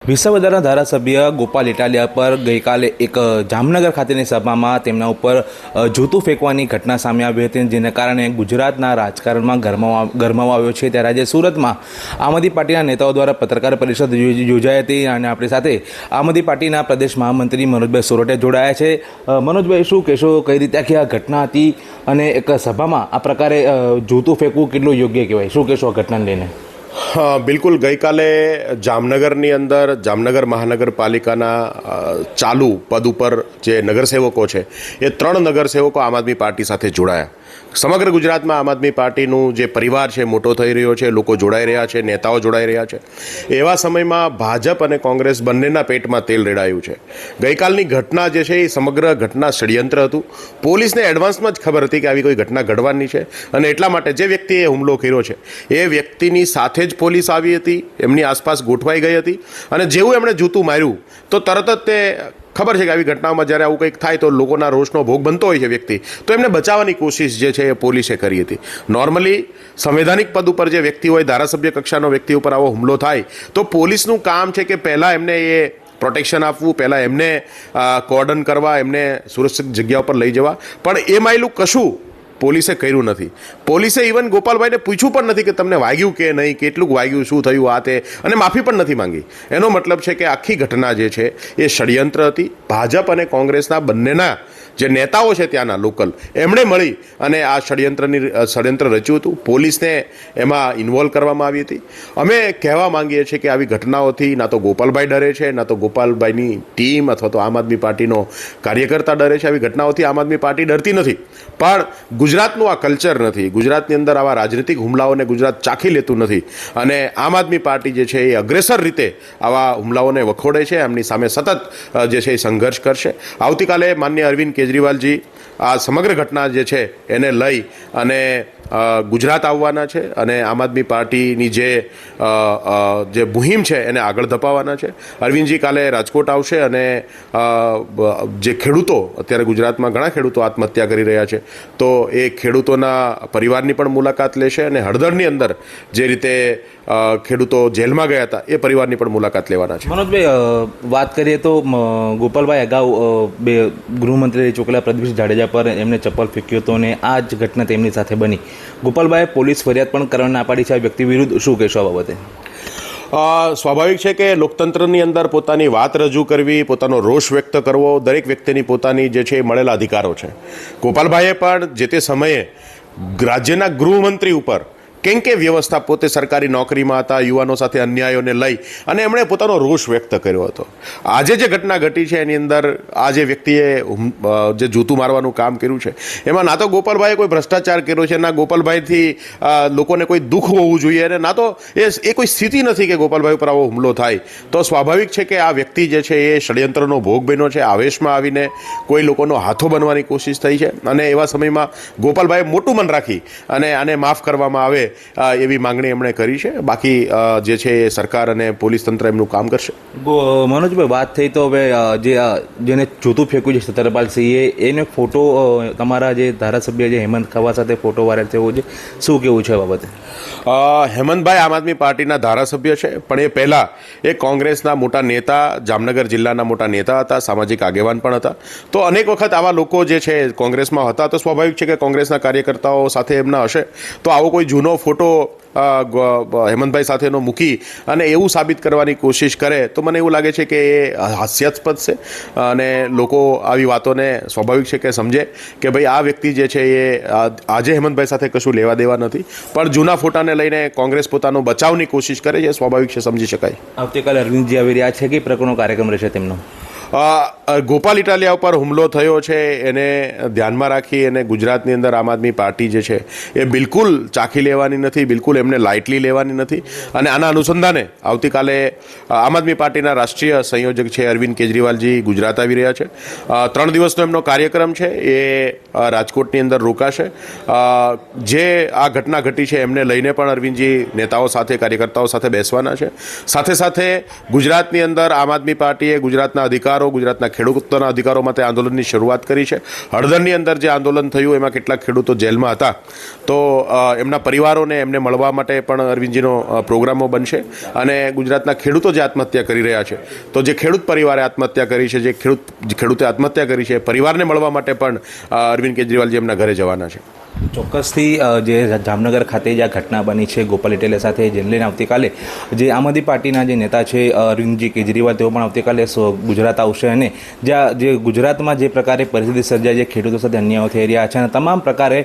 વિસાવદરના ધારાસભ્ય ગોપાલ ઇટાલિયા પર ગઈકાલે એક જામનગર ખાતેની સભામાં તેમના ઉપર જૂતું ફેંકવાની ઘટના સામે આવી હતી, જેને કારણે ગુજરાતના રાજકારણમાં ગરમાવો આવ્યો છે। ત્યારે આજે સુરતમાં આમ આદમી પાર્ટીના નેતાઓ દ્વારા પત્રકાર પરિષદ યોજાઈ હતી અને આપણી સાથે આમ આદમી પાર્ટીના પ્રદેશ મહામંત્રી મનોજભાઈ સોરઠિયા જોડાયા છે। મનોજભાઈ, શું કહેશો, કઈ રીતે આખી આ ઘટના હતી અને એક સભામાં આ પ્રકારે જૂતું ફેંકવું કેટલું યોગ્ય કહેવાય? શું કહેશો આ ઘટનાને લઈને? હા, બિલકુલ। ગઈકાલે જામનગરની અંદર જામનગર મહાનગરપાલિકાના ચાલુ પદ ઉપર જે નગરસેવકો છે એ 3 નગરસેવકો આમ આદમી પાર્ટી સાથે જોડાયા। સમગ્ર ગુજરાતમાં આમ આદમી પાર્ટીનું જે પરિવાર છે મોટો થઈ રહ્યો છે, લોકો જોડાઈ રહ્યા છે, નેતાઓ જોડાઈ રહ્યા છે। એવા સમયમાં ભાજપ અને કોંગ્રેસ બંનેના પેટમાં તેલ રેડાયું છે। ગઈકાલની ઘટના જે છે એ સમગ્ર ઘટના ષડયંત્ર હતું। પોલીસને એડવાન્સમાં જ ખબર હતી કે આવી કોઈ ઘટના ઘડવાની છે અને એટલા માટે જે વ્યક્તિએ હુમલો કર્યો છે એ વ્યક્તિની સાથે જ પોલીસ આવી હતી, એમની આસપાસ ગોઠવાઈ ગઈ હતી અને જેવું એમણે જૂતું માર્યું તો તરત જ તે ખબર છે કે આવી ઘટનાઓમાં જ્યારે આવું કંઈક થાય તો લોકોના રોષનો ભોગ બનતો હોય છે વ્યક્તિ, તો એમને બચાવવાની કોશિશ જે છે એ પોલીસે કરી હતી। નોર્મલી સંવૈધાનિક પદ ઉપર જે વ્યક્તિ હોય, ધારાસભ્ય કક્ષાનો વ્યક્તિ ઉપર આવો હુમલો થાય તો પોલીસનું કામ છે કે પહેલાં એમને એ પ્રોટેક્શન આપવું, પહેલાં એમને કોર્ડન કરવા, એમને સુરક્ષિત જગ્યા ઉપર લઈ જવા, પણ એ માયલું કશું પોલીસે કર્યું નથી। પોલીસે ઇવન ગોપાલભાઈને પૂછ્યું પણ નથી કે તમને વાગ્યું કે નહીં, કેટલું વાગ્યું, શું થયું, આ તે, અને માફી પણ નથી માંગી। એનો મતલબ છે કે આખી ઘટના જે છે એ ષડયંત્ર હતી। ભાજપ અને કોંગ્રેસના બંનેના જે નેતાઓ છે ત્યાંના લોકલ, એમણે મળી અને આ ષડયંત્ર રચ્યું હતું। પોલીસને એમાં ઇન્વોલ્વ કરવામાં આવી હતી। અમે કહેવા માંગીએ છીએ કે આવી ઘટનાઓથી ના તો ગોપાલભાઈ ડરે છે, ના તો ગોપાલભાઈની ટીમ અથવા તો આમ આદમી પાર્ટીનો કાર્યકર્તા ડરે છે। આવી ઘટનાઓથી આમ આદમી પાર્ટી ડરતી નથી, પણ ગુજરાતનું આ કલ્ચર નથી, ગુજરાતની અંદર આવા રાજનીતિક હુમલાઓને ગુજરાત ચાખી લેતું નથી અને આમ આદમી પાર્ટી જે છે એ અગ્રેસર રીતે આવા હુમલાઓને વખોડે છે, એમની સામે સતત જે છે એ સંઘર્ષ કરશે। આવતીકાલે માનનીય અરવિંદ કેજરીવાલજી આ સમગ્ર ઘટના જે છે એને લઈ અને ગુજરાત આવવાના છે અને આમ આદમી પાર્ટીની જે મુહિમ છે એને આગળ ધપાવવાના છે। અરવિંદજી કાલે રાજકોટ આવશે અને જે ખેડૂતો, અત્યારે ગુજરાતમાં ઘણા ખેડૂતો આત્મહત્યા કરી રહ્યા છે, તો એ ખેડૂતોના પરિવારની પણ મુલાકાત લેશે અને હળદરની અંદર જે રીતે ખેડૂતો જેલમાં ગયા હતા એ પરિવારની પણ મુલાકાત લેવાના છે। મનોજભાઈ, વાત કરીએ તો ગોપાલભાઈ અગાઉ ગૃહમંત્રી ચૂંટેલા પ્રદીપસિંહ જાડેજા પર એમને ચપ્પલ ફેંક્યો હતો અને આ જ ઘટના તેમની સાથે બની। ગોપાલભાઈએ પોલીસ ફરિયાદ પણ કરવા ના પાડી છે આ વ્યક્તિ વિરુદ્ધ, શું કહેશો આ બાબતે? સ્વાભાવિક છે કે લોકતંત્રની અંદર પોતાની વાત રજૂ કરવી, પોતાનો રોષ વ્યક્ત કરવો દરેક વ્યક્તિની પોતાની જે છે એ મળેલા અધિકારો છે। ગોપાલભાઈએ પણ જે તે સમયે રાજ્યના ગૃહમંત્રી ઉપર કેમ કે વ્યવસ્થા, પોતે સરકારી નોકરીમાં હતા, યુવાનો સાથે અન્યાયોને લઈ અને એમણે પોતાનો રોષ વ્યક્ત કર્યો હતો। આજે જે ઘટના ઘટી છે એની અંદર આ જે વ્યક્તિએ જે જૂતું મારવાનું કામ કર્યું છે એમાં ના તો ગોપાલભાઈએ કોઈ ભ્રષ્ટાચાર કર્યો છે, ના ગોપાલભાઈથી લોકોને કોઈ દુઃખ હોવું જોઈએ અને ના તો એ કોઈ સ્થિતિ નથી કે ગોપાલભાઈ ઉપર આવો હુમલો થાય। તો સ્વાભાવિક છે કે આ વ્યક્તિ જે છે એ ષડયંત્રનો ભોગ બન્યો છે, આવેશમાં આવીને કોઈ લોકોનો હાથો બનવાની કોશિશ થઈ છે અને એવા સમયમાં ગોપાલભાઈએ મોટું મન રાખી અને આને માફ કરવામાં આવે એવી માંગણી એમણે કરી છે। બાકી જે છે એ સરકાર અને પોલીસ તંત્ર એમનું કામ કરશે। મનોજભાઈ, વાત થઈ તો હવે જેને જૂતું ફેંક્યું છે સત્તરપાલસિંહે, એને ફોટો તમારા જે ધારાસભ્ય જે હેમંત ખવા સાથે ફોટો વાયરલ થયો છે, શું કેવું છે આ બાબતે? હેમંતભાઈ આમ આદમી પાર્ટીના ધારાસભ્ય છે, પણ એ પહેલાં એ કોંગ્રેસના મોટા નેતા, જામનગર જિલ્લાના મોટા નેતા હતા, સામાજિક આગેવાન પણ હતા। તો અનેક વખત આવા લોકો જે છે કોંગ્રેસમાં હતા, તો સ્વાભાવિક છે કે કોંગ્રેસના કાર્યકર્તાઓ સાથે એમના હશે, તો આવો કોઈ જૂનો ફોટો હેમંતભાઈ સાથેનો મૂકી અને એવું સાબિત કરવાની કોશિશ કરે તો મને એવું લાગે છે કે એ હાસ્યાસ્પદ છે અને લોકો આવી વાતોને સ્વાભાવિક છે કે સમજે કે ભાઈ આ વ્યક્તિ જે છે એ આજે હેમંતભાઈ સાથે કશું લેવા દેવા નથી, પણ જૂના ફોટાને લઈને કોંગ્રેસ પોતાનો બચાવની કોશિશ કરે છે, સ્વાભાવિક છે, સમજી શકાય। આવતીકાલે અરવિંદજી આવી રહ્યા છે, કે પ્રકારનો કાર્યક્રમ રહેશે તેમનો? ગોપાલ ઇટાલિયા ઉપર હુમલો થયો છે એને ધ્યાનમાં રાખી અને ગુજરાતની અંદર આમ આદમી પાર્ટી જે છે એ બિલકુલ ચાખી લેવાની નથી, બિલકુલ એમને લાઇટલી લેવાની નથી અને આના અનુસંધાને આવતીકાલે આમ આદમી પાર્ટીના રાષ્ટ્રીય સંયોજક છે અરવિંદ કેજરીવાલજી ગુજરાત આવી રહ્યા છે। 3 દિવસનો એમનો કાર્યક્રમ છે, એ રાજકોટની અંદર રોકાશે। જે આ ઘટના ઘટી છે એમને લઈને પણ અરવિંદજી નેતાઓ સાથે, કાર્યકર્તાઓ સાથે બેસવાના છે। સાથે સાથે ગુજરાતની અંદર આમ આદમી પાર્ટીએ ગુજરાતના અધિકારો અધિકારો, ગુજરાતના ખેડૂતોના અધિકારો માટે આંદોલનની શરૂઆત કરી છે. હળદરની અંદર જે આંદોલન થયું એમાં કેટલાક ખેડૂતો જેલમાં હતા, તો એમના પરિવારોને એમને મળવા માટે પણ અરવિંદજીનો પ્રોગ્રામો બનશે. અને ગુજરાતના ખેડૂતો જે આત્મહત્યા કરી રહ્યા છે, તો જે ખેડૂત પરિવારે આત્મહત્યા કરી છે, જે ખેડૂતે આત્મહત્યા કરી છે, પરિવારને મળવા માટે પણ અરવિંદ કેજરીવાલજી એમના ઘરે જવાના છે. ચોક્કસથી જે જામનગર ખાતે જે આ ઘટના બની છે ગોપાલ ઇટાલિયા સાથે, જેને લઈને આવતીકાલે જે આમ આદમી પાર્ટીના જે નેતા છે અરવિંદજી કેજરીવાલ, તેઓ પણ આવતીકાલે ગુજરાત આવશે. અને જ્યાં જે ગુજરાતમાં જે પ્રકારે પરિસ્થિતિ સર્જાય, જે ખેડૂતો સાથે અન્યાયો થઈ રહ્યા છે, અને તમામ પ્રકારે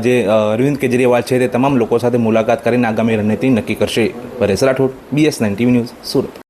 જે અરવિંદ કેજરીવાલ છે તે તમામ લોકો સાથે મુલાકાત કરીને આગામી રણનીતિ નક્કી કરશે. Paresh Rathod, BS9 TV news, Surat.